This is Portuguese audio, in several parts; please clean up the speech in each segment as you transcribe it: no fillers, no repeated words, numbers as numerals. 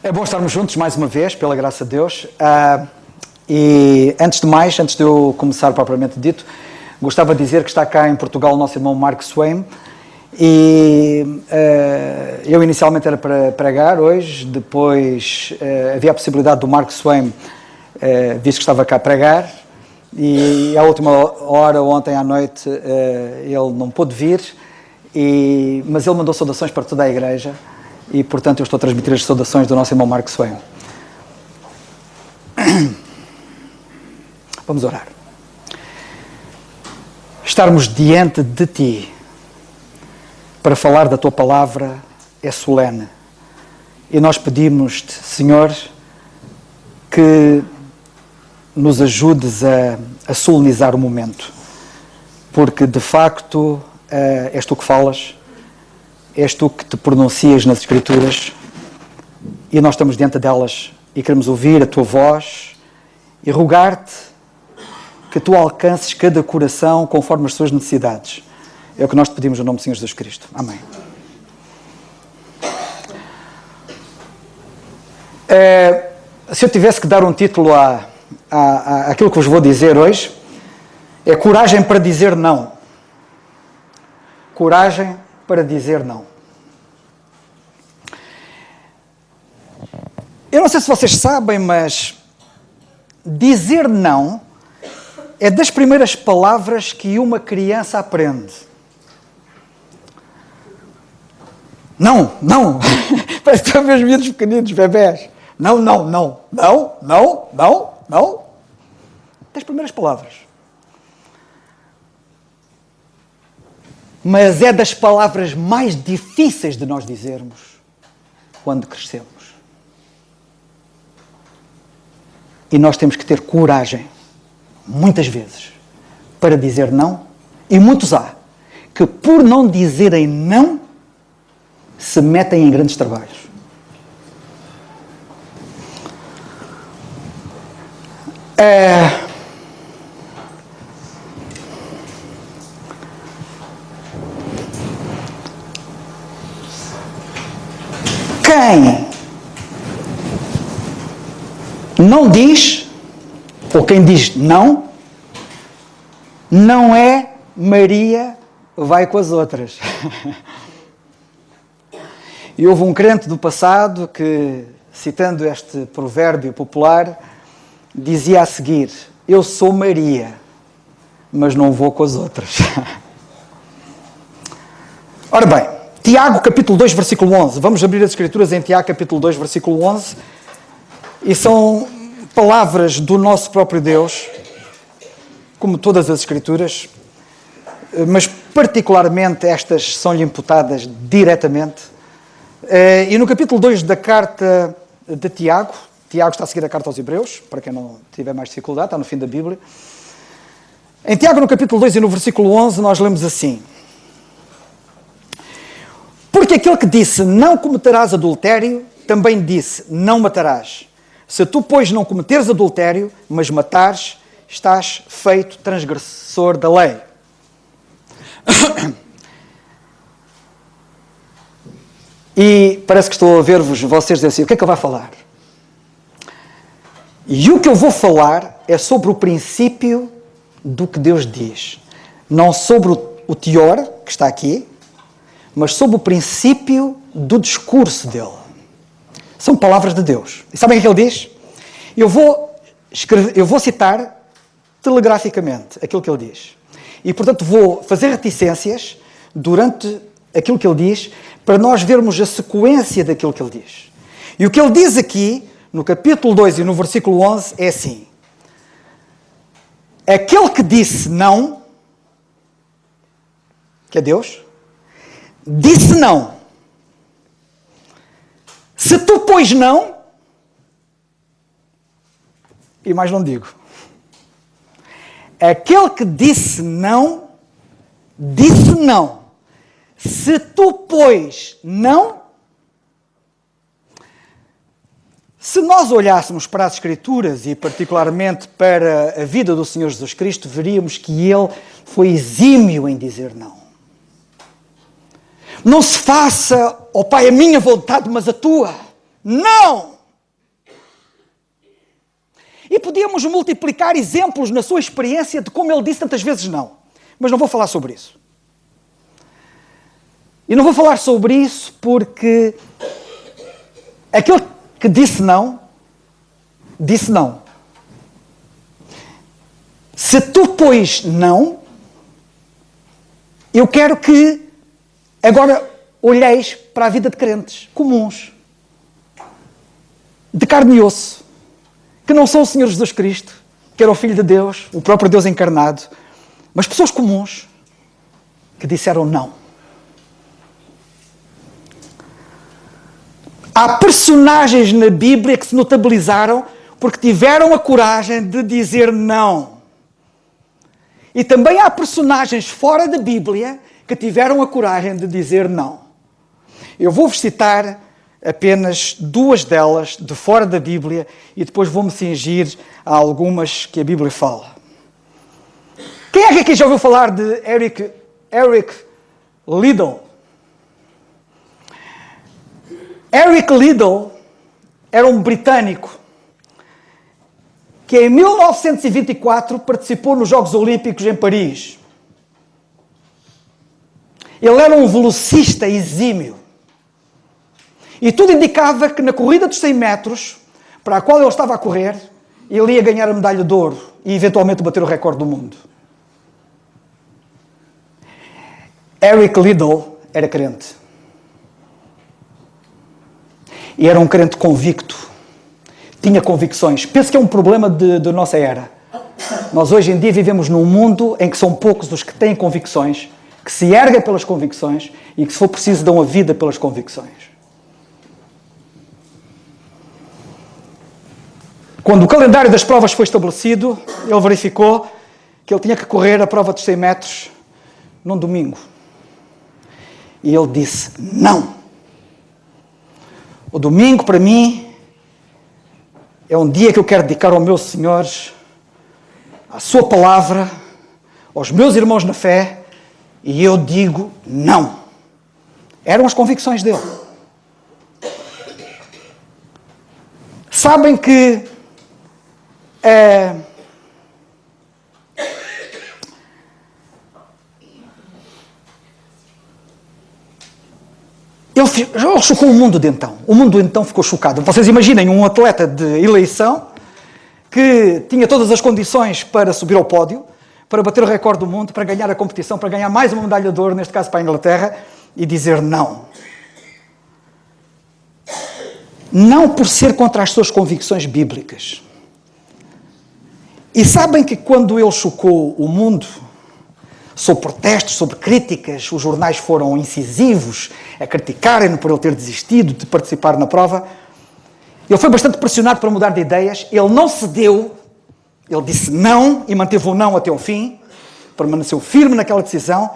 É bom estarmos juntos mais uma vez, pela graça de Deus. E antes de mais, antes de eu começar propriamente dito, gostava de dizer que está cá em Portugal o nosso irmão Mark Swain. E eu inicialmente era para pregar hoje, depois havia a possibilidade do Mark Swain, visto que estava cá a pregar, e à última hora, ontem à noite, ele não pôde vir, mas ele mandou saudações para toda a igreja. E, portanto, eu estou a transmitir as saudações do nosso irmão Mark Swain. Vamos orar. Estarmos diante de Ti para falar da Tua palavra é solene. E nós pedimos-te, Senhor, que nos ajudes a solenizar o momento. Porque, de facto, és Tu que falas. És Tu que te pronuncias nas Escrituras e nós estamos diante delas e queremos ouvir a Tua voz e rogar-te que Tu alcances cada coração conforme as suas necessidades. É o que nós te pedimos no nome do Senhor Jesus Cristo. Amém. Se eu tivesse que dar um título àquilo que vos vou dizer hoje, é coragem para dizer não. Coragem para dizer não. Eu não sei se vocês sabem, mas dizer não é das primeiras palavras que uma criança aprende. Não, não. Parece que estão meus miúdos pequeninos, bebés. Não, não, não. Não, não, não, não. Das primeiras palavras. Mas é das palavras mais difíceis de nós dizermos quando crescemos. E nós temos que ter coragem, muitas vezes, para dizer não. E muitos há que, por não dizerem não, se metem em grandes trabalhos. Quem não diz, ou quem diz não, não é Maria vai com as outras. E houve um crente do passado que, citando este provérbio popular, dizia a seguir: eu sou Maria, mas não vou com as outras. Ora bem, Tiago, capítulo 2, versículo 11. Vamos abrir as Escrituras em Tiago, capítulo 2, versículo 11. E são palavras do nosso próprio Deus, como todas as Escrituras, mas particularmente estas são-lhe imputadas diretamente. E no capítulo 2 da carta de Tiago, Tiago está a seguir a carta aos Hebreus, para quem não tiver mais dificuldade, está no fim da Bíblia. Em Tiago, no capítulo 2 e no versículo 11, nós lemos assim: porque aquele que disse, não cometerás adultério, também disse, não matarás. Se tu, pois, não cometeres adultério, mas matares, estás feito transgressor da lei. E parece que estou a ver-vos, vocês dizem assim, o que é que ele vai falar? E o que eu vou falar é sobre o princípio do que Deus diz. Não sobre o teor, que está aqui, mas sobre o princípio do discurso dele. São palavras de Deus. E sabem o que ele diz? Eu vou citar telegraficamente aquilo que ele diz. E, portanto, vou fazer reticências durante aquilo que ele diz, para nós vermos a sequência daquilo que ele diz. E o que ele diz aqui, no capítulo 2 e no versículo 11, é assim: aquele que disse não, que é Deus, disse não. Se tu, pois, não, e mais não digo. Aquele que disse não, disse não. Se tu, pois, não. Se nós olhássemos para as Escrituras e particularmente para a vida do Senhor Jesus Cristo, veríamos que Ele foi exímio em dizer não. Não se faça, ó Pai, a minha vontade, mas a tua. Não! E podíamos multiplicar exemplos na sua experiência de como ele disse tantas vezes não. Mas não vou falar sobre isso. E não vou falar sobre isso porque aquele que disse não, disse não. Se tu pões não, eu quero que agora olheis para a vida de crentes comuns, de carne e osso, que não são o Senhor Jesus Cristo, que era o Filho de Deus, o próprio Deus encarnado, mas pessoas comuns que disseram não. Há personagens na Bíblia que se notabilizaram porque tiveram a coragem de dizer não. E também há personagens fora da Bíblia que tiveram a coragem de dizer não. Eu vou-vos citar apenas duas delas de fora da Bíblia e depois vou-me cingir a algumas que a Bíblia fala. Quem é que aqui já ouviu falar de Eric Liddell? Eric Liddell era um britânico que em 1924 participou nos Jogos Olímpicos em Paris. Ele era um velocista exímio. E tudo indicava que na corrida dos 100 metros, para a qual ele estava a correr, ele ia ganhar a medalha de ouro e eventualmente bater o recorde do mundo. Eric Liddell era crente. E era um crente convicto. Tinha convicções. Penso que é um problema da nossa era. Nós hoje em dia vivemos num mundo em que são poucos os que têm convicções, que se erguem pelas convicções e que, se for preciso, dão a vida pelas convicções. Quando o calendário das provas foi estabelecido, ele verificou que ele tinha que correr a prova dos 100 metros num domingo. E ele disse, não. O domingo, para mim, é um dia que eu quero dedicar ao meu Senhor, à sua palavra, aos meus irmãos na fé, e eu digo não. Eram as convicções dele. Sabem que ele chocou o mundo de então. O mundo então ficou chocado. Vocês imaginem um atleta de eleição que tinha todas as condições para subir ao pódio, para bater o recorde do mundo, para ganhar a competição, para ganhar mais uma medalha de ouro, neste caso para a Inglaterra, e dizer não. Não por ser contra as suas convicções bíblicas. E sabem que quando ele chocou o mundo, sob protestos, sob críticas, os jornais foram incisivos a criticarem-no por ele ter desistido de participar na prova, ele foi bastante pressionado para mudar de ideias, ele não cedeu, ele disse não e manteve o não até ao fim, permaneceu firme naquela decisão,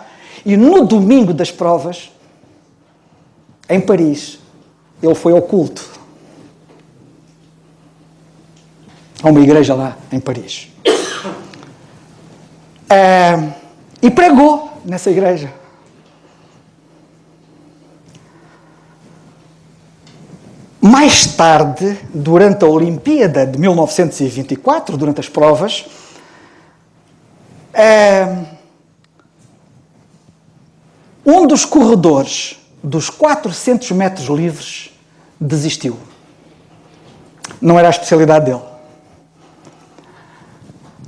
e no domingo das provas, em Paris, ele foi ao culto. Há uma igreja lá em Paris. E pregou nessa igreja. Mais tarde, durante a Olimpíada de 1924, durante as provas, um dos corredores dos 400 metros livres desistiu. Não era a especialidade dele.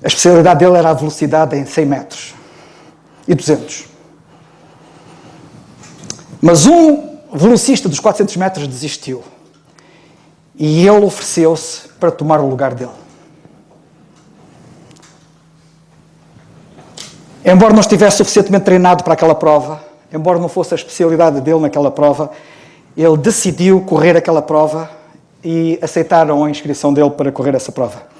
A especialidade dele era a velocidade em 100 metros e 200. Mas um velocista dos 400 metros desistiu. E ele ofereceu-se para tomar o lugar dele. Embora não estivesse suficientemente treinado para aquela prova, embora não fosse a especialidade dele naquela prova, ele decidiu correr aquela prova e aceitaram a inscrição dele para correr essa prova.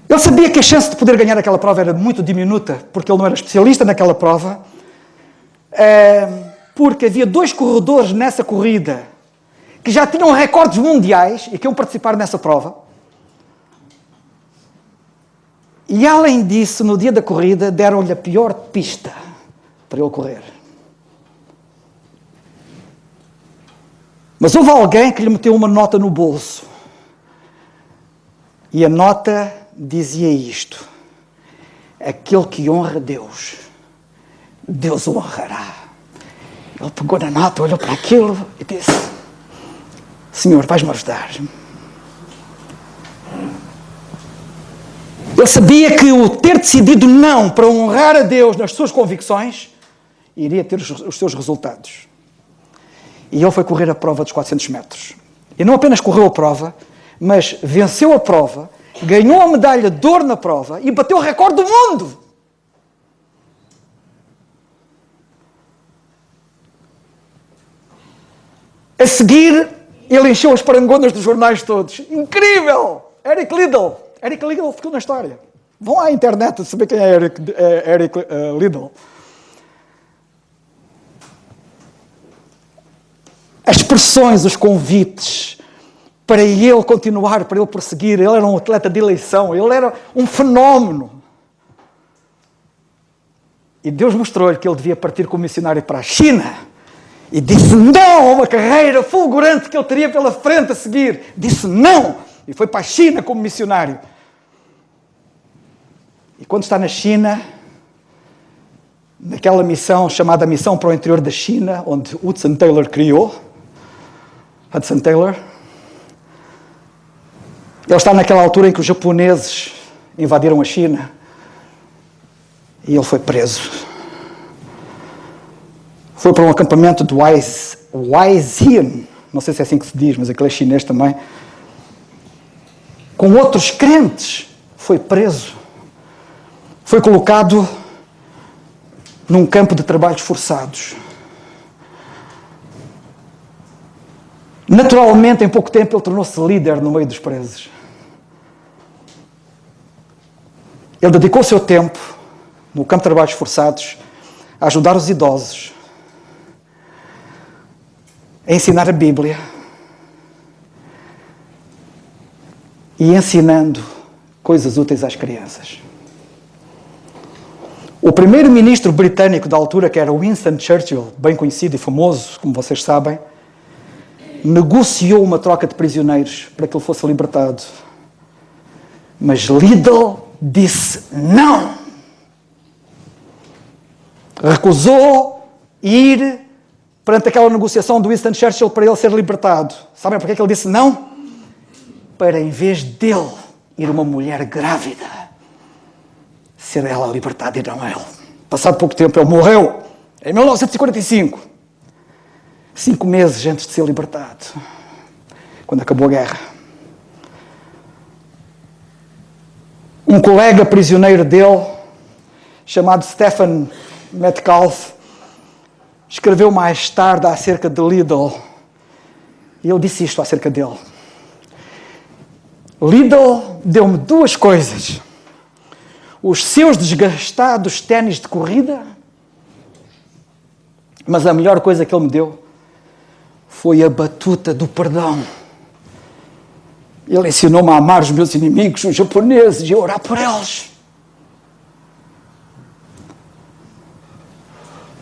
Ele sabia que a chance de poder ganhar aquela prova era muito diminuta, porque ele não era especialista naquela prova, porque havia 2 corredores nessa corrida que já tinham recordes mundiais e que iam participar nessa prova. E, além disso, no dia da corrida, deram-lhe a pior pista para ele correr. Mas houve alguém que lhe meteu uma nota no bolso, E a nota dizia isto: aquele que honra Deus, Deus o honrará. Ele pegou na nota, olhou para aquilo e disse: Senhor, vais-me ajudar. Ele sabia que o ter decidido não para honrar a Deus nas suas convicções iria ter os seus resultados. E ele foi correr a prova dos 400 metros. E não apenas correu a prova, mas venceu a prova, ganhou a medalha de ouro na prova e bateu o recorde do mundo. A seguir, ele encheu as parangonas dos jornais todos. Incrível! Eric Liddell. Eric Liddell ficou na história. Vão à internet saber quem é Eric Liddell. As pressões, os convites para ele continuar, para ele prosseguir. Ele era um atleta de eleição, ele era um fenómeno. E Deus mostrou-lhe que ele devia partir como missionário para a China. E disse não a uma carreira fulgurante que ele teria pela frente a seguir. Disse não. E foi para a China como missionário. E quando está na China, naquela missão chamada Missão para o Interior da China, onde Hudson Taylor criou, ele está naquela altura em que os japoneses invadiram a China e ele foi preso. Foi para um acampamento do Waizian, não sei se é assim que se diz, mas aquele é chinês também, com outros crentes, foi preso. Foi colocado num campo de trabalhos forçados. Naturalmente, em pouco tempo, ele tornou-se líder no meio dos presos. Ele dedicou o seu tempo, no campo de trabalhos forçados, a ajudar os idosos, a ensinar a Bíblia e ensinando coisas úteis às crianças. O primeiro-ministro britânico da altura, que era Winston Churchill, bem conhecido e famoso, como vocês sabem, negociou uma troca de prisioneiros para que ele fosse libertado. Mas Liddell disse não. Recusou ir perante aquela negociação do Winston Churchill para ele ser libertado. Sabem porque é que ele disse não? Para, em vez dele ir uma mulher grávida, ser ela libertada e não ele. Passado pouco tempo, ele morreu, em 1945. 5 meses antes de ser libertado, quando acabou a guerra. Um colega prisioneiro dele, chamado Stephen Metcalfe, escreveu mais tarde acerca de Liddell, e ele disse isto acerca dele: Liddell deu-me 2 coisas: os seus desgastados ténis de corrida, mas a melhor coisa que ele me deu foi a batuta do perdão. Ele ensinou-me a amar os meus inimigos, os japoneses, e a orar por eles.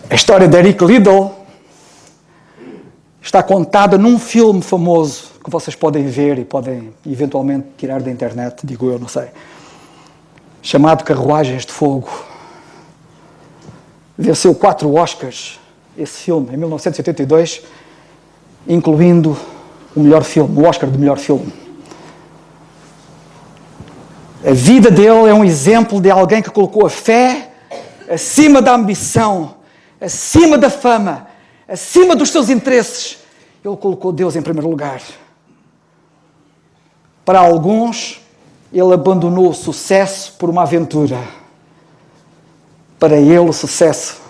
A história de Eric Liddell está contada num filme famoso que vocês podem ver e podem eventualmente tirar da internet, digo eu, não sei, chamado Carruagens de Fogo. Venceu 4 Oscars esse filme, em 1982, incluindo o melhor filme, o Oscar de melhor filme. A vida dele é um exemplo de alguém que colocou a fé acima da ambição, acima da fama, acima dos seus interesses. Ele colocou Deus em primeiro lugar. Para alguns, ele abandonou o sucesso por uma aventura. Para ele, o sucesso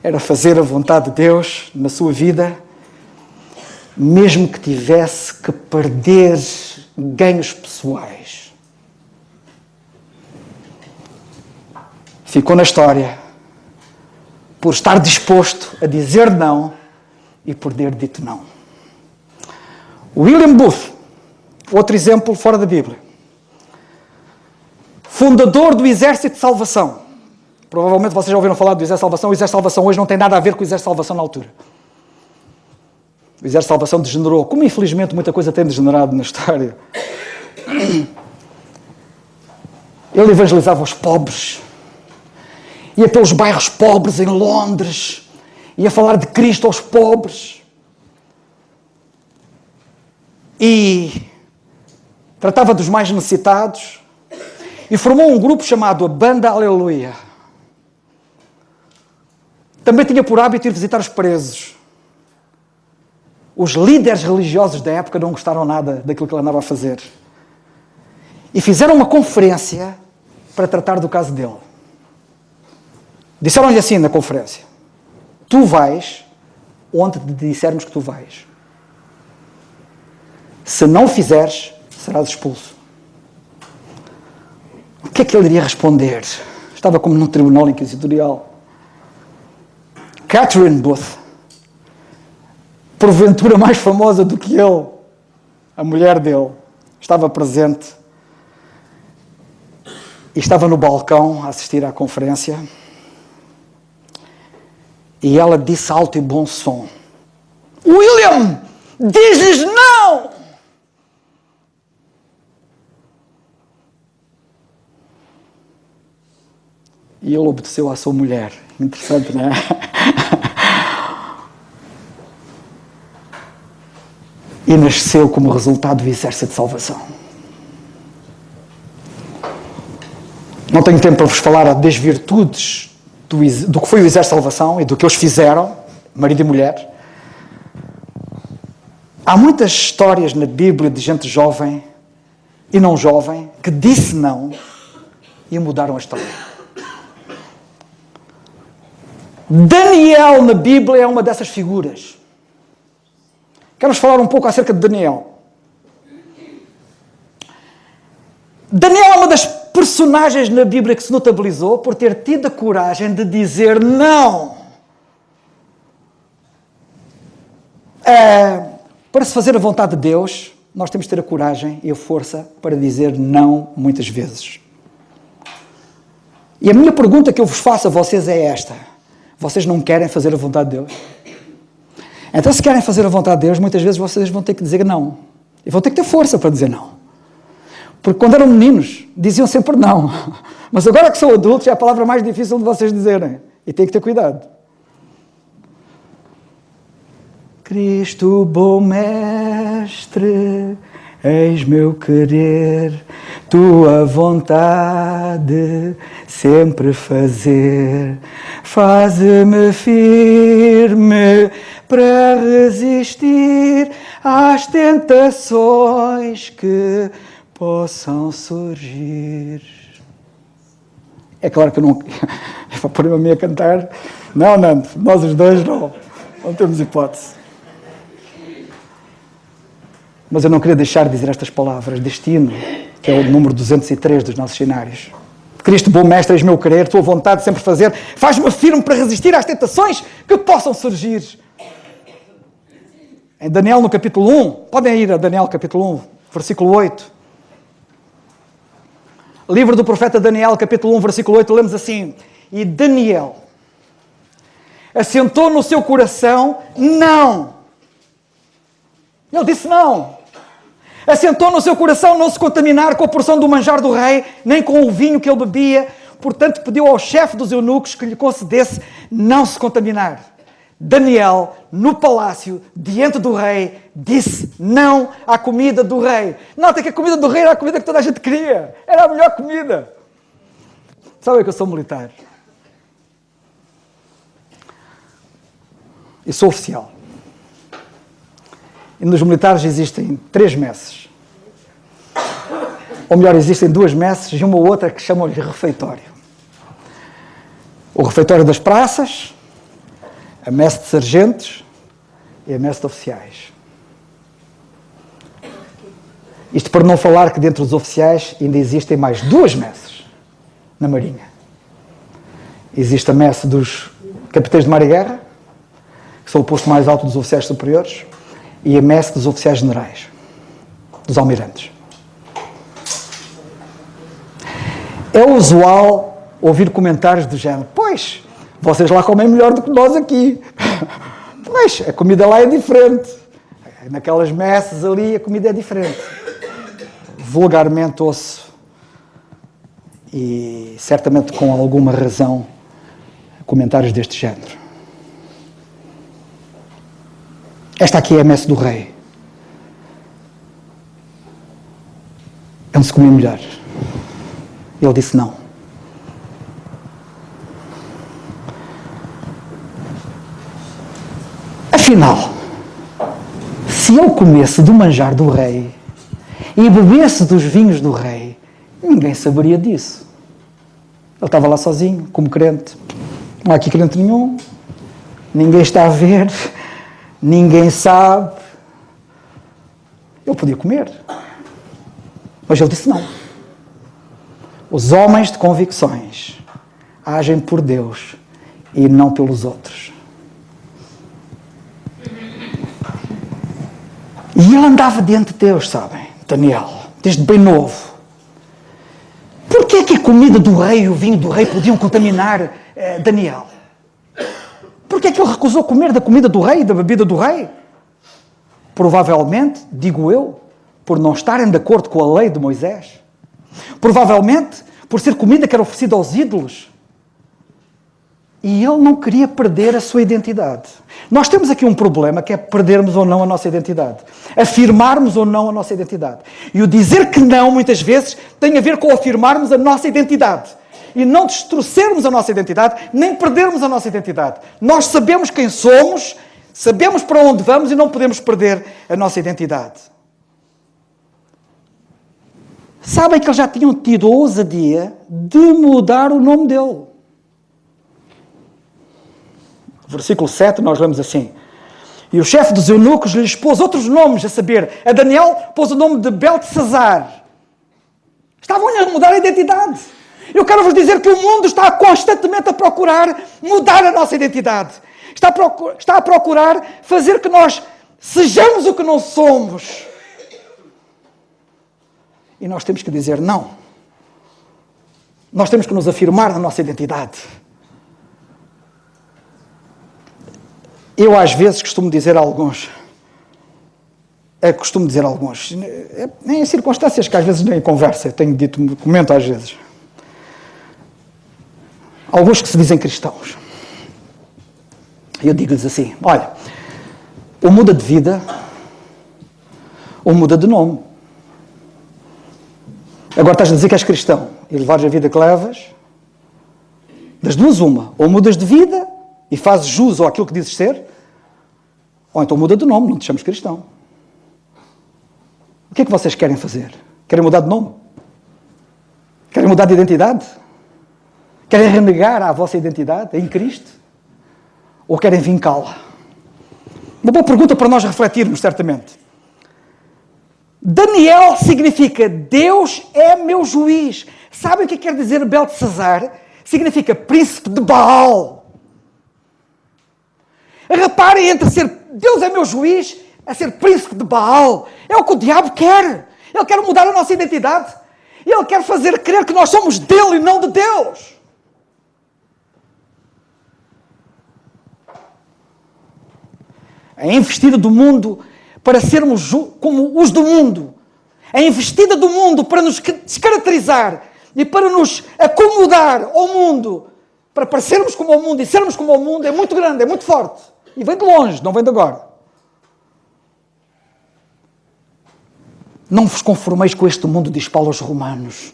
era fazer a vontade de Deus na sua vida, mesmo que tivesse que perder ganhos pessoais. Ficou na história por estar disposto a dizer não e por ter dito não. William Booth, outro exemplo fora da Bíblia, fundador do Exército de Salvação. Provavelmente vocês já ouviram falar do Exército de Salvação. O Exército de Salvação hoje não tem nada a ver com o Exército de Salvação na altura. O Exército de Salvação degenerou, como infelizmente muita coisa tem degenerado na história. Ele evangelizava os pobres. Ia pelos bairros pobres em Londres. Ia falar de Cristo aos pobres. E tratava dos mais necessitados. E formou um grupo chamado a Banda Aleluia. Também tinha por hábito ir visitar os presos. Os líderes religiosos da época não gostaram nada daquilo que ele andava a fazer. E fizeram uma conferência para tratar do caso dele. Disseram-lhe assim na conferência: tu vais onde te dissermos que tu vais. Se não fizeres, serás expulso. O que é que ele iria responder? Estava como num tribunal inquisitorial. Catherine Booth, porventura mais famosa do que ele, a mulher dele, estava presente e estava no balcão a assistir à conferência, e ela disse alto e bom som: William, diz-lhes não! E ele obedeceu à sua mulher. Interessante, não é? E nasceu como resultado do exército de salvação. Não tenho tempo para vos falar das virtudes do que foi o exército de salvação e do que eles fizeram, marido e mulher. Há muitas histórias na Bíblia de gente jovem e não jovem que disse não e mudaram a história. Daniel na Bíblia é uma dessas figuras. Quero-vos falar um pouco acerca de Daniel. Daniel é uma das personagens na Bíblia que se notabilizou por ter tido a coragem de dizer não. Para se fazer a vontade de Deus, nós temos de ter a coragem e a força para dizer não muitas vezes. E a minha pergunta que eu vos faço a vocês é esta: vocês não querem fazer a vontade de Deus? Então, se querem fazer a vontade de Deus, muitas vezes vocês vão ter que dizer não. E vão ter que ter força para dizer não. Porque quando eram meninos, diziam sempre não. Mas agora que são adultos, é a palavra mais difícil de vocês dizerem. E têm que ter cuidado. Cristo, bom mestre, eis meu querer, tua vontade sempre fazer. Faze-me firme para resistir às tentações que possam surgir. É claro que eu não... Para pôr-me a mim a cantar... Não, Nando, nós os dois não temos hipótese. Mas eu não queria deixar de dizer estas palavras, destino, que é o número 203 dos nossos cenários. Cristo, bom mestre, eis meu querer, tua vontade sempre fazer, faz-me firme para resistir às tentações que possam surgir. Em Daniel, no capítulo 1, podem ir a Daniel, capítulo 1, versículo 8. Livro do profeta Daniel, capítulo 1, versículo 8, lemos assim: e Daniel assentou no seu coração não. Ele disse não. Assentou no seu coração não se contaminar com a porção do manjar do rei, nem com o vinho que ele bebia. Portanto, pediu ao chefe dos eunucos que lhe concedesse não se contaminar. Daniel, no palácio, diante do rei, disse não à comida do rei. Nota que a comida do rei era a comida que toda a gente queria. Era a melhor comida. Sabem que eu sou militar. E sou oficial. E nos militares existem 3 messes. Ou melhor, existem 2 messes e uma ou outra que chamam-lhe refeitório. O refeitório das praças, a messe de sargentos e a messe de oficiais. Isto para não falar que dentro dos oficiais ainda existem mais 2 messes na Marinha. Existe a messe dos capitães de mar e guerra, que são o posto mais alto dos oficiais superiores, e a messe dos oficiais generais, dos almirantes. É usual ouvir comentários do género: pois, vocês lá comem melhor do que nós aqui. Pois, a comida lá é diferente. Naquelas messes ali a comida é diferente. Vulgarmente ouço e certamente com alguma razão, comentários deste género. Esta aqui é a messe do rei. É onde se comia melhor. Ele disse não. Afinal, se ele comesse do manjar do rei e bebesse dos vinhos do rei, ninguém saberia disso. Ele estava lá sozinho, como crente. Não há aqui crente nenhum. Ninguém está a ver. Ninguém sabe. Ele podia comer. Mas ele disse não. Os homens de convicções agem por Deus e não pelos outros. E ele andava diante de Deus, sabem? Daniel, desde bem novo. Porquê é que a comida do rei e o vinho do rei podiam contaminar Daniel? Porquê é que ele recusou comer da comida do rei e da bebida do rei? Provavelmente, digo eu, por não estarem de acordo com a lei de Moisés. Provavelmente, por ser comida que era oferecida aos ídolos. E ele não queria perder a sua identidade. Nós temos aqui um problema que é perdermos ou não a nossa identidade. Afirmarmos ou não a nossa identidade. E o dizer que não, muitas vezes, tem a ver com afirmarmos a nossa identidade. E não distorcermos a nossa identidade, nem perdermos a nossa identidade. Nós sabemos quem somos, sabemos para onde vamos e não podemos perder a nossa identidade. Sabem que eles já tinham tido a ousadia de mudar o nome dele. Versículo 7, nós lemos assim: e o chefe dos eunucos lhes pôs outros nomes, a saber, a Daniel pôs o nome de Beltesazar. Estavam a mudar a identidade. Eu quero vos dizer que o mundo está constantemente a procurar mudar a nossa identidade. Está a procurar fazer que nós sejamos o que não somos. E nós temos que dizer não. Nós temos que nos afirmar na nossa identidade. Eu às vezes costumo dizer a alguns, nem em circunstâncias que às vezes nem em conversa, eu tenho dito, comento às vezes, alguns que se dizem cristãos, e eu digo-lhes assim, olha, ou muda de vida, ou muda de nome. Agora estás a dizer que és cristão, e levares a vida que levas, das duas uma, ou mudas de vida, e fazes jus àquilo que dizes ser, ou então muda de nome, não te chames cristão. O que é que vocês querem fazer? Querem mudar de nome? Querem mudar de identidade? Querem renegar a vossa identidade em Cristo? Ou querem vincá-la? Uma boa pergunta para nós refletirmos, certamente. Daniel significa Deus é meu juiz. Sabem o que quer dizer Beltesazar? Significa príncipe de Baal. Reparem entre ser Deus é meu juiz a ser príncipe de Baal. É o que o diabo quer. Ele quer mudar a nossa identidade. Ele quer fazer crer que nós somos dele e não de Deus. A investida do mundo para sermos como os do mundo. A investida do mundo para nos descaracterizar e para nos acomodar ao mundo, para parecermos como o mundo e sermos como o mundo, é muito grande, é muito forte. E vem de longe, não vem de agora. Não vos conformeis com este mundo, diz Paulo aos Romanos.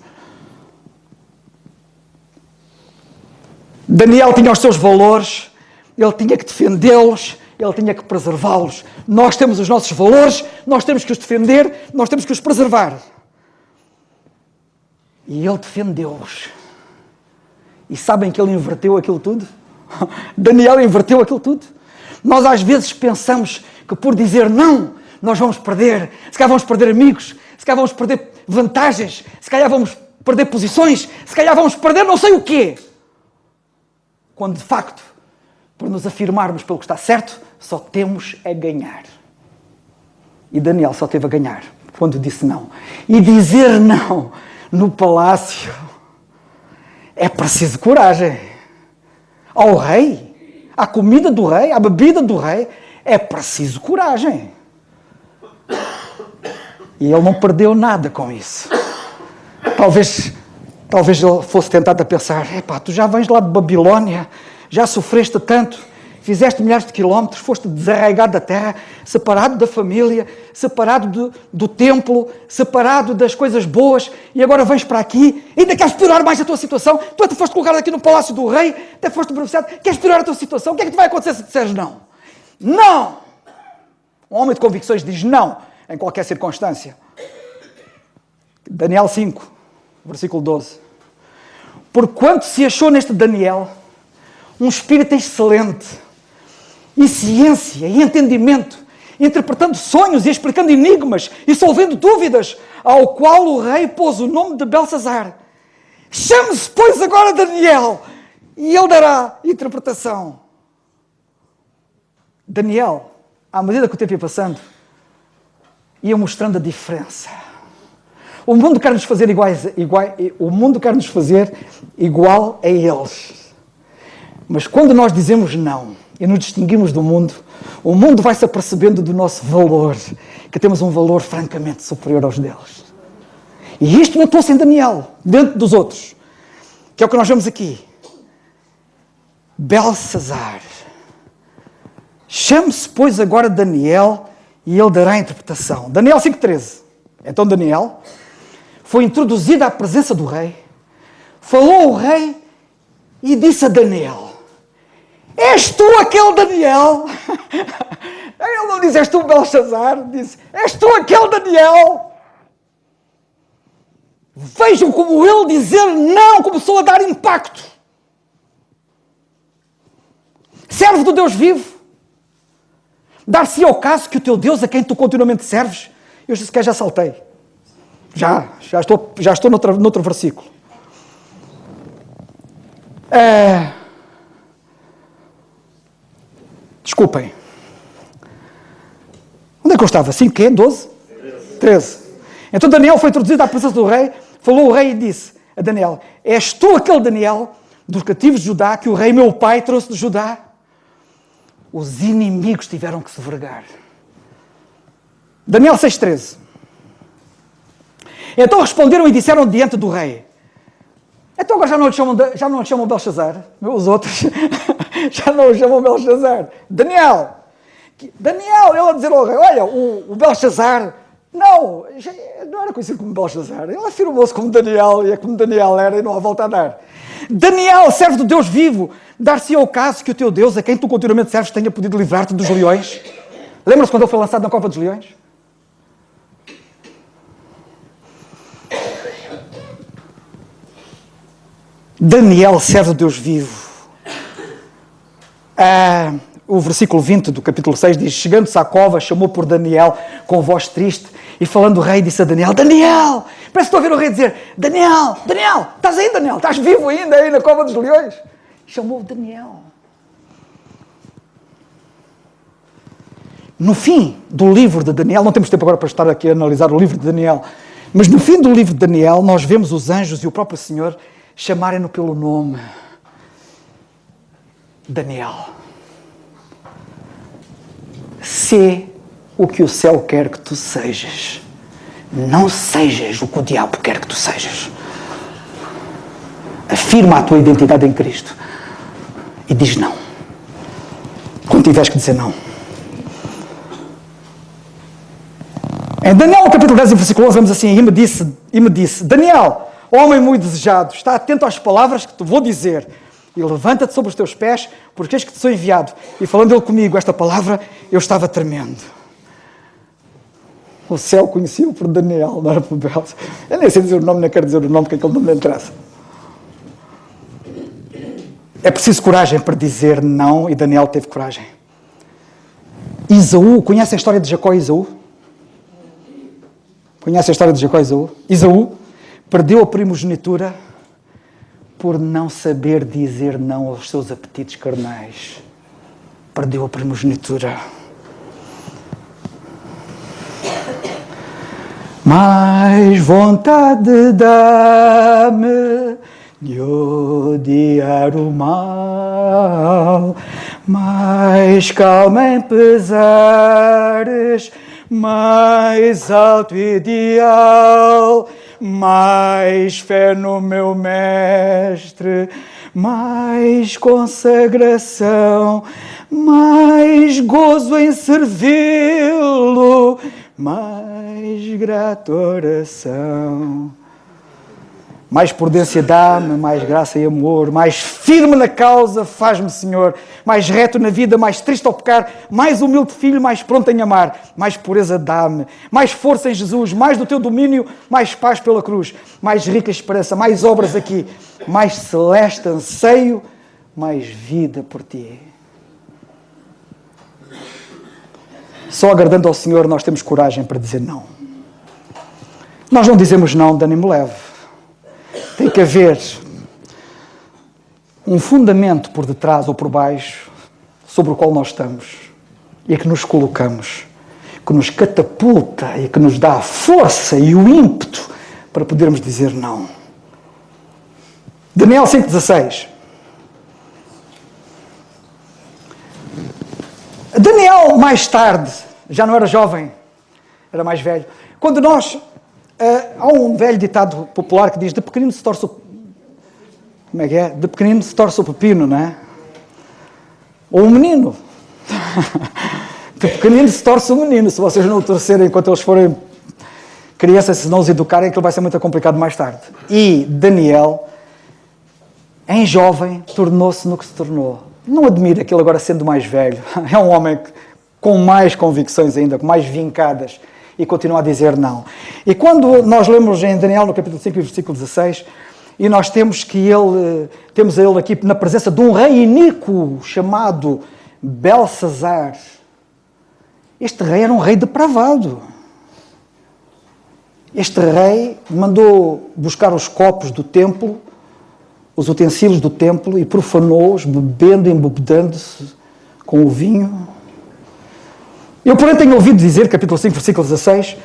Daniel tinha os seus valores, ele tinha que defendê-los, ele tinha que preservá-los. Nós temos os nossos valores, nós temos que os defender, nós temos que os preservar. E ele defendeu-os. E sabem que ele inverteu aquilo tudo? Daniel inverteu aquilo tudo. Nós às vezes pensamos que por dizer não, nós vamos perder. Se calhar vamos perder amigos, se calhar vamos perder vantagens, se calhar vamos perder posições, se calhar vamos perder não sei o quê. Quando de facto, por nos afirmarmos pelo que está certo, só temos a ganhar. E Daniel só teve a ganhar quando disse não. E dizer não no palácio é preciso coragem. Ao rei, à comida do rei, à bebida do rei, é preciso coragem. E ele não perdeu nada com isso. Talvez Talvez ele fosse tentado a pensar, epá, tu já vens lá de Babilónia, já sofreste tanto, fizeste milhares de quilómetros, foste desarraigado da terra, separado da família, separado do templo, separado das coisas boas, e agora vens para aqui, ainda queres piorar mais a tua situação, tu até foste colocado aqui no palácio do rei, até foste beneficiado, queres piorar a tua situação, o que é que te vai acontecer se disseres não? Não! Um homem de convicções diz não, em qualquer circunstância. Daniel 5, versículo 12. Porquanto se achou neste Daniel um espírito excelente, e ciência, e entendimento, interpretando sonhos e explicando enigmas, e solvendo dúvidas, ao qual o rei pôs o nome de Belsazar. Chame-se, pois, agora Daniel, e ele dará interpretação. Daniel, à medida que o tempo ia passando, ia mostrando a diferença. O mundo quer nos fazer o mundo quer nos fazer igual a eles. Mas quando nós dizemos não e nos distinguimos do mundo, o mundo vai se apercebendo do nosso valor, que temos um valor francamente superior aos deles. E isto notou-se em Daniel, dentro dos outros, que é o que nós vemos aqui. Belsazar. Chame-se, pois, agora Daniel, e ele dará a interpretação. Daniel 5,13. Então Daniel foi introduzido à presença do rei, falou o rei e disse a Daniel: és tu aquele Daniel? Ele não diz, és tu Belsazar, disse, és tu aquele Daniel? Vejam como ele dizer não começou a dar impacto. Servo do Deus vivo, dar-se ao caso que o teu Deus, a quem tu continuamente serves, eu sequer já saltei. Já estou noutro versículo. Desculpem. Onde é que eu estava? 5 quê? 12? 13. Então Daniel foi introduzido à presença do rei, falou o rei e disse a Daniel: és tu aquele Daniel dos cativos de Judá que o rei meu pai trouxe de Judá? Os inimigos tiveram que se vergar. Daniel 6,13. Então responderam e disseram diante do rei: então agora já não lhe chamam Belsazar? Os outros já não o chamam Belsazar. Daniel, ele a dizer ao rei: olha, o Belsazar, não era conhecido como Belsazar. Ele afirmou-se como Daniel, e é como Daniel era, e não há volta a dar. Daniel, servo do Deus vivo, dar-se ao caso que o teu Deus, a quem tu continuamente serves, tenha podido livrar-te dos leões. Lembra-se quando ele foi lançado na cova dos leões? Daniel, servo do Deus vivo. O versículo 20 do capítulo 6 diz: chegando-se à cova, chamou por Daniel com voz triste, e falando o rei, disse a Daniel: Daniel! Parece que estou a ouvir o rei dizer: Daniel, estás aí, Daniel? Estás vivo ainda aí na cova dos leões? Chamou Daniel. No fim do livro de Daniel, não temos tempo agora para estar aqui a analisar o livro de Daniel, mas no fim do livro de Daniel, nós vemos os anjos e o próprio Senhor chamarem-no pelo nome. Daniel, sê o que o céu quer que tu sejas. Não sejas o que o diabo quer que tu sejas. Afirma a tua identidade em Cristo e diz não. Quando tiveres que dizer não. Em Daniel, capítulo 10, versículo 11, vemos assim: e me disse, Daniel, homem muito desejado, está atento às palavras que te vou dizer, e levanta-te sobre os teus pés, porque eis que te sou enviado. E falando ele comigo esta palavra, eu estava tremendo. O céu conhecia-o por Daniel, não era por Belsazar. Eu nem sei dizer o nome, nem quero dizer o nome, porque aquele nome não interessa. É preciso coragem para dizer não, e Daniel teve coragem. Isaú, conhece a história de Jacó e Isaú? Conhece a história de Jacó e Isaú? Isaú perdeu a primogenitura por não saber dizer não aos seus apetites carnais. Perdeu a primogenitura. Mais vontade dá-me de odiar o mal, mais calma em pesares, mais alto ideal, mais fé no meu mestre, mais consagração, mais gozo em servi-lo, mais grata oração. Mais prudência dá-me, mais graça e amor, mais firme na causa faz-me Senhor, mais reto na vida, mais triste ao pecar, mais humilde filho, mais pronto em amar, mais pureza dá-me, mais força em Jesus, mais do teu domínio, mais paz pela cruz, mais rica esperança, mais obras aqui, mais celeste anseio, mais vida por ti. Só agradando ao Senhor nós temos coragem para dizer não. Nós não dizemos não de ânimo leve. Tem que haver um fundamento por detrás ou por baixo sobre o qual nós estamos e que nos colocamos, que nos catapulta e que nos dá a força e o ímpeto para podermos dizer não. Daniel 5,16. Daniel, mais tarde, já não era jovem, era mais velho. Quando nós... há um velho ditado popular que diz: de pequenino se torce o... Como é que é? De pequenino se torce o pepino, não é? Ou um menino. De pequenino se torce o menino. Se vocês não o torcerem enquanto eles forem crianças, se não os educarem, aquilo vai ser muito complicado mais tarde. E Daniel, em jovem, tornou-se no que se tornou. Não admira que ele agora, sendo mais velho, é um homem com mais convicções ainda, com mais vincadas, e continua a dizer não. E quando nós lemos em Daniel, no capítulo 5, versículo 16, e nós temos temos ele aqui na presença de um rei iníquo chamado Belsazar. Este rei era um rei depravado. Este rei mandou buscar os copos do templo, os utensílios do templo, e profanou-os, bebendo e embebedando-se com o vinho. Eu, porém, tenho ouvido dizer, capítulo 5, versículo 16,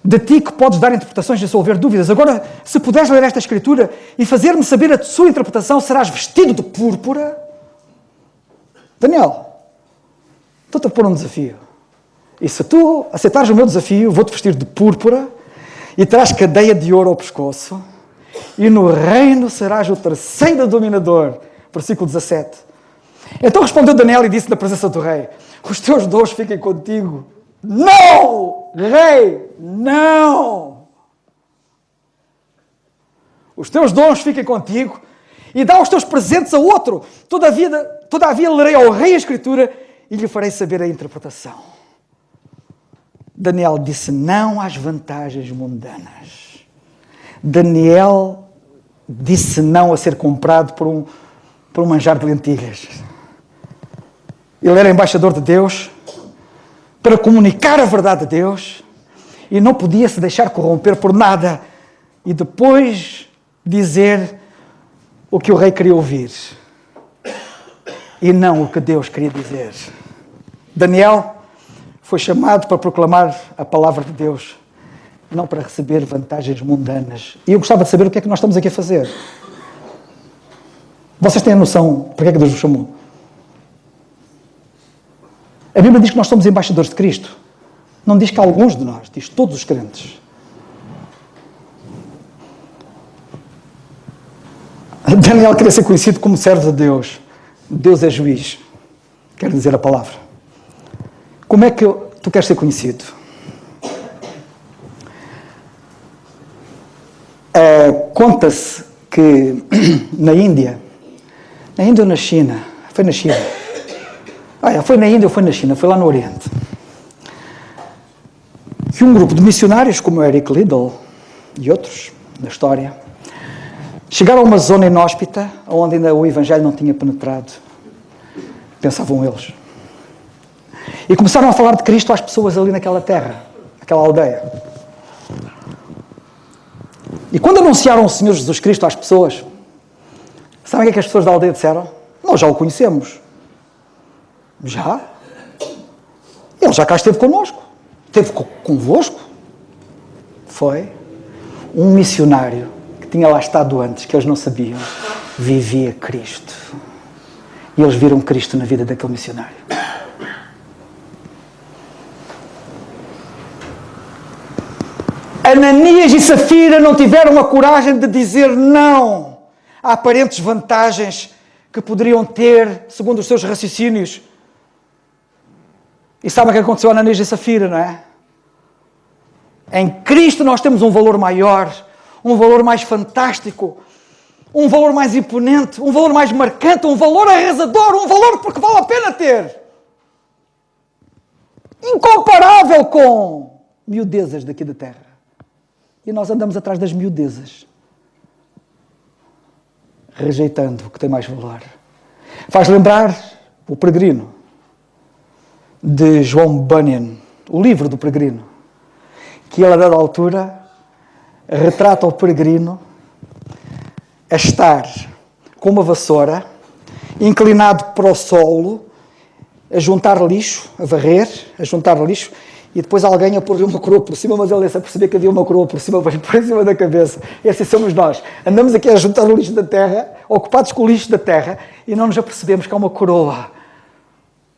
de ti que podes dar interpretações e resolver dúvidas. Agora, se puderes ler esta escritura e fazer-me saber a sua interpretação, serás vestido de púrpura. Daniel, estou-te a pôr um desafio. E se tu aceitares o meu desafio, vou-te vestir de púrpura e terás cadeia de ouro ao pescoço, e no reino serás o terceiro dominador. Versículo 17. Então respondeu Daniel e disse na presença do rei: os teus dons fiquem contigo. Não, rei, não. Os teus dons fiquem contigo e dá os teus presentes a outro. Todavia lerei ao rei a escritura e lhe farei saber a interpretação. Daniel disse não às vantagens mundanas. Daniel disse não a ser comprado por um manjar de lentilhas. Ele era embaixador de Deus para comunicar a verdade de Deus e não podia se deixar corromper por nada e depois dizer o que o rei queria ouvir e não o que Deus queria dizer. Daniel foi chamado para proclamar a palavra de Deus, não para receber vantagens mundanas. E eu gostava de saber o que é que nós estamos aqui a fazer. Vocês têm a noção porque é que Deus nos chamou? A Bíblia diz que nós somos embaixadores de Cristo. Não diz que alguns de nós, diz todos os crentes. Daniel queria ser conhecido como servo de Deus. Deus é juiz, quer dizer a palavra. Como é que tu queres ser conhecido? Conta-se que na Índia ou na China, foi na China, foi na Índia ou foi na China, foi lá no Oriente, que um grupo de missionários, como Eric Liddell e outros na história, chegaram a uma zona inóspita, onde ainda o Evangelho não tinha penetrado, pensavam eles, e começaram a falar de Cristo às pessoas ali naquela terra, naquela aldeia. E quando anunciaram o Senhor Jesus Cristo às pessoas, sabem o que é que as pessoas da aldeia disseram? Nós já o conhecemos. Já? Ele já cá esteve connosco. Esteve convosco. Foi um missionário que tinha lá estado antes, que eles não sabiam, vivia Cristo. E eles viram Cristo na vida daquele missionário. Ananias e Safira não tiveram a coragem de dizer não a aparentes vantagens que poderiam ter, segundo os seus raciocínios. E sabe o que aconteceu a Ananias e Safira, não é? Em Cristo nós temos um valor maior, um valor mais fantástico, um valor mais imponente, um valor mais marcante, um valor arrasador, um valor porque vale a pena ter. Incomparável com miudezas daqui da terra. E nós andamos atrás das miudezas, rejeitando o que tem mais valor. Faz lembrar o Peregrino, de João Bunyan, o livro do Peregrino, que ele, a dada altura, retrata o peregrino a estar com uma vassoura, inclinado para o solo, a juntar lixo, a varrer, a juntar lixo, e depois alguém a pôr-lhe uma coroa por cima, mas ele a perceber que havia uma coroa por cima da cabeça. Esses somos nós. Andamos aqui a juntar o lixo da terra, ocupados com o lixo da terra, e não nos apercebemos que há uma coroa.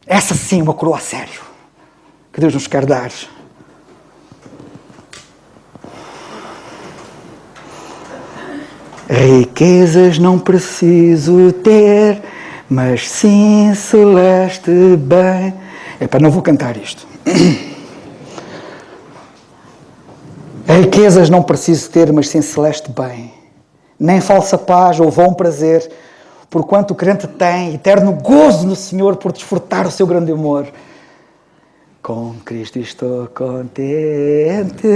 Essa sim, uma coroa a sério, que Deus nos quer dar. Riquezas não preciso ter, mas sim celeste bem. Epá, não vou cantar isto. Riquezas não preciso ter, mas sim celeste bem. Nem falsa paz ou vão prazer, porquanto o crente tem eterno gozo no Senhor por desfrutar o seu grande amor. Com Cristo estou contente,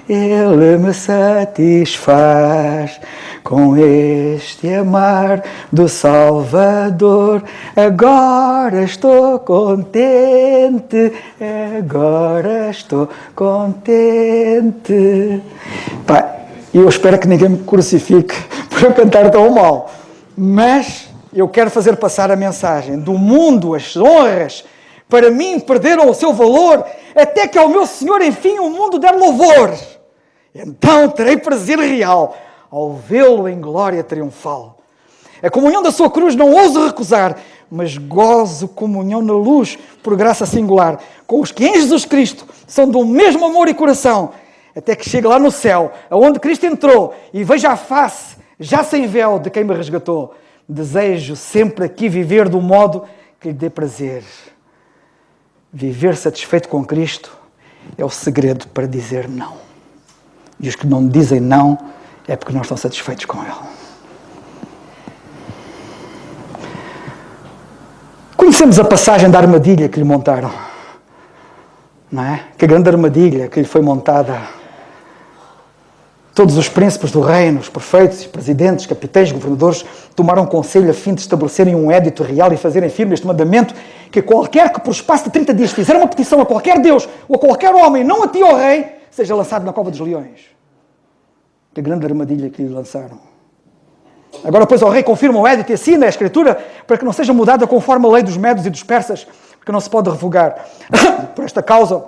Ele me satisfaz. Com este amar do Salvador, agora estou contente, agora estou contente. Pá, eu espero que ninguém me crucifique por eu cantar tão mal, mas eu quero fazer passar a mensagem do mundo, as honras, para mim perderam o seu valor, até que ao meu Senhor, enfim, o mundo der louvor. Então terei prazer real ao vê-lo em glória triunfal. A comunhão da sua cruz não ouso recusar, mas gozo comunhão na luz, por graça singular, com os que em Jesus Cristo são do mesmo amor e coração, até que chegue lá no céu, aonde Cristo entrou, e veja a face, já sem véu, de quem me resgatou. Desejo sempre aqui viver do modo que lhe dê prazer. Viver satisfeito com Cristo é o segredo para dizer não. E os que não dizem não é porque não estão satisfeitos com Ele. Conhecemos a passagem da armadilha que lhe montaram, não é? Que a grande armadilha que lhe foi montada. Todos os príncipes do reino, os prefeitos, presidentes, capitães, governadores, tomaram conselho a fim de estabelecerem um édito real e fazerem firme este mandamento, que qualquer que por espaço de 30 dias fizer uma petição a qualquer Deus ou a qualquer homem, não a ti, ó rei, seja lançado na cova dos leões. Que grande armadilha que lhe lançaram. Agora, pois, o rei confirma o édito e assina a escritura para que não seja mudada conforme a lei dos medos e dos persas, porque não se pode revogar. Por esta causa,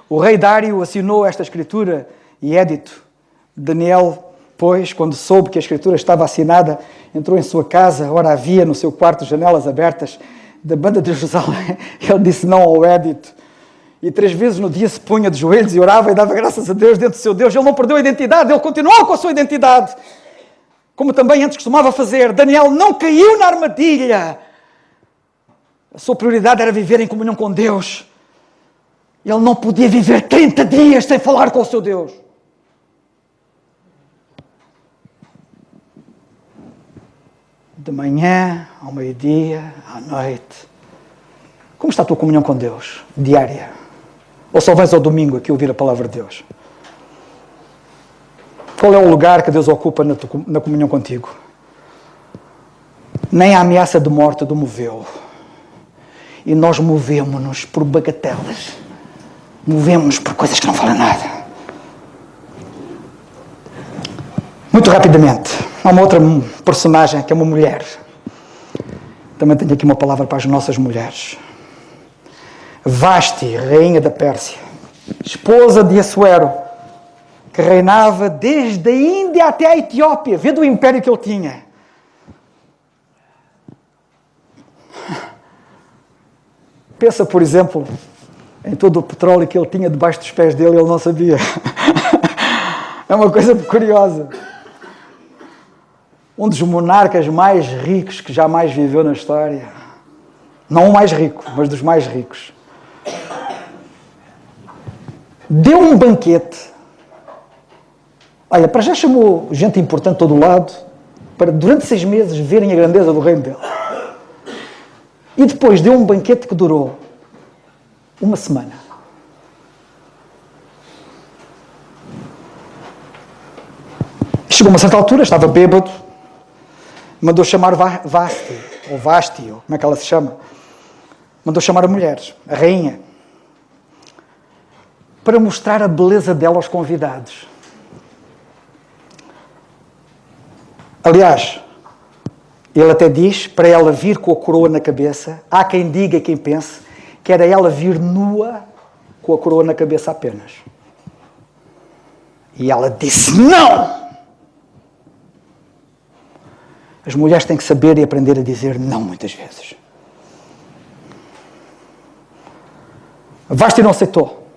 o rei Dário assinou esta escritura e édito. Daniel, pois, quando soube que a escritura estava assinada, entrou em sua casa, ora havia no seu quarto janelas abertas da banda de Jerusalém. Ele disse não ao édito. E 3 vezes no dia se punha de joelhos e orava e dava graças a Deus dentro do seu Deus. Ele não perdeu a identidade, ele continuou com a sua identidade. Como também antes costumava fazer. Daniel não caiu na armadilha. A sua prioridade era viver em comunhão com Deus. Ele não podia viver 30 dias sem falar com o seu Deus. De manhã, ao meio-dia, à noite. Como está a tua comunhão com Deus? Diária. Ou só vais ao domingo aqui ouvir a palavra de Deus? Qual é o lugar que Deus ocupa na comunhão contigo? Nem a ameaça de morte o moveu. E nós movemos-nos por bagatelas. Movemos-nos por coisas que não valem nada. Muito rapidamente, há uma outra personagem que é uma mulher. Também tenho aqui uma palavra para as nossas mulheres. Vasti, rainha da Pérsia, esposa de Assuero, que reinava desde a Índia até a Etiópia. Vê do império que ele tinha. Pensa, por exemplo, em todo o petróleo que ele tinha debaixo dos pés dele, ele não sabia. É uma coisa curiosa. Um dos monarcas mais ricos que jamais viveu na história. Não o mais rico, mas dos mais ricos. Deu um banquete. Olha, para já chamou gente importante de todo o lado, para durante 6 meses verem a grandeza do reino dele. E depois deu um banquete que durou 1 semana. Chegou a uma certa altura, estava bêbado, mandou chamar Vasti, ou como é que ela se chama? Mandou chamar a mulher, a rainha, para mostrar a beleza dela aos convidados. Aliás, ele até diz para ela vir com a coroa na cabeça. Há quem diga e quem pense que era ela vir nua com a coroa na cabeça apenas. E ela disse não! As mulheres têm que saber e aprender a dizer não muitas vezes. Vasti não aceitou.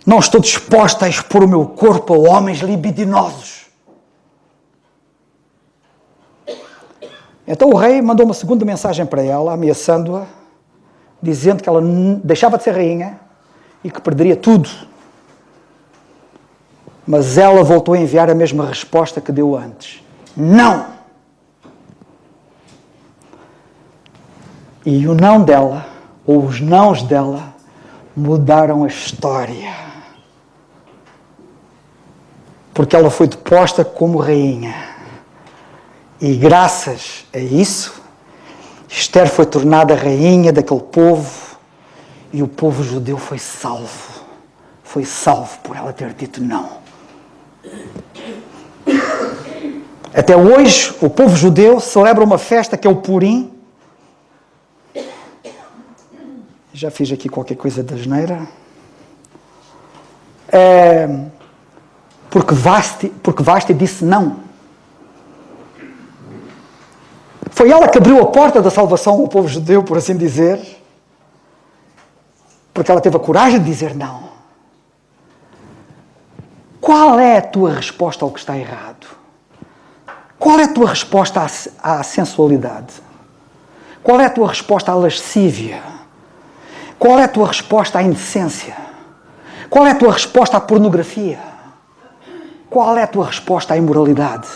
Não estou disposta a expor o meu corpo a homens libidinosos. Então o rei mandou uma segunda mensagem para ela, ameaçando-a, dizendo que ela deixava de ser rainha e que perderia tudo. Mas ela voltou a enviar a mesma resposta que deu antes. Não! E o não dela, ou os nãos dela, mudaram a história. Porque ela foi deposta como rainha. E graças a isso, Esther foi tornada rainha daquele povo e o povo judeu foi salvo. Foi salvo por ela ter dito não. Até hoje, o povo judeu celebra uma festa que é o Purim. Já fiz aqui qualquer coisa de asneira. Porque Vasti disse não. Foi ela que abriu a porta da salvação ao povo judeu, por assim dizer, porque ela teve a coragem de dizer não. Qual é a tua resposta ao que está errado? Qual é a tua resposta à sensualidade? Qual é a tua resposta à lascívia? Qual é a tua resposta à indecência? Qual é a tua resposta à pornografia? Qual é a tua resposta à imoralidade?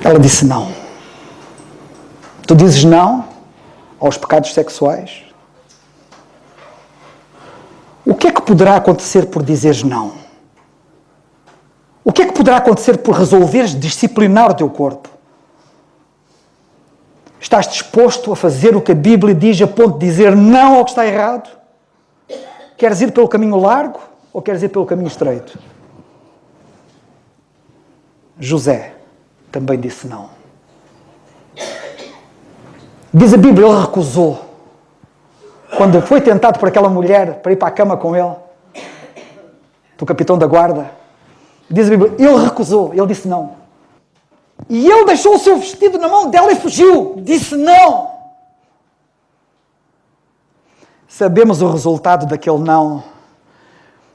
Ela disse não. Tu dizes não aos pecados sexuais? O que é que poderá acontecer por dizeres não? O que é que poderá acontecer por resolveres disciplinar o teu corpo? Estás disposto a fazer o que a Bíblia diz a ponto de dizer não ao que está errado? Queres ir pelo caminho largo ou queres ir pelo caminho estreito? José também disse não. Diz a Bíblia, ele recusou. Quando foi tentado por aquela mulher para ir para a cama com ele, do capitão da guarda, diz a Bíblia, ele recusou, ele disse não. E ele deixou o seu vestido na mão dela e fugiu. Disse não. Sabemos o resultado daquele não.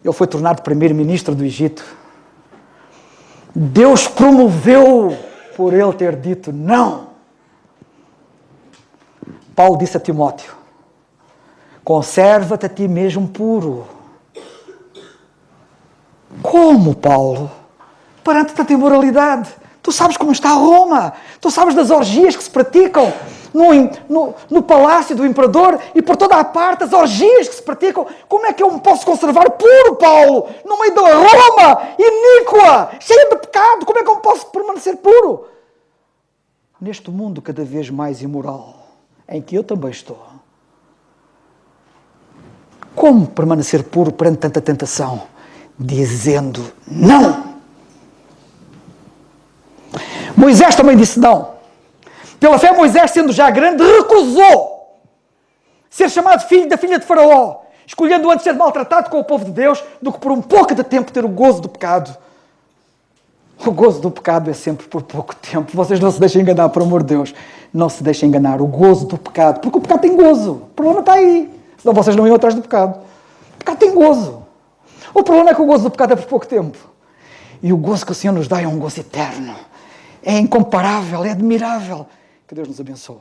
Ele foi tornado primeiro-ministro do Egito. Deus promoveu por ele ter dito não. Paulo disse a Timóteo, conserva-te a ti mesmo puro. Como, Paulo? Perante tanta imoralidade. Tu sabes como está Roma. Tu sabes das orgias que se praticam no palácio do imperador e por toda a parte, as orgias que se praticam. Como é que eu me posso conservar puro, Paulo? No meio da Roma iníqua, cheia de pecado. Como é que eu posso permanecer puro? Neste mundo cada vez mais imoral, em que eu também estou. Como permanecer puro perante tanta tentação? Dizendo não. Moisés também disse não. Pela fé, Moisés, sendo já grande, recusou ser chamado filho da filha de Faraó, escolhendo antes ser maltratado com o povo de Deus do que por um pouco de tempo ter o gozo do pecado. O gozo do pecado é sempre por pouco tempo. Vocês não se deixem enganar, por amor de Deus. Não se deixem enganar. O gozo do pecado. Porque o pecado tem gozo. O problema está aí. Senão vocês não iam atrás do pecado. O pecado tem gozo. O problema é que o gozo do pecado é por pouco tempo. E o gozo que o Senhor nos dá é um gozo eterno. É incomparável, é admirável. Que Deus nos abençoe.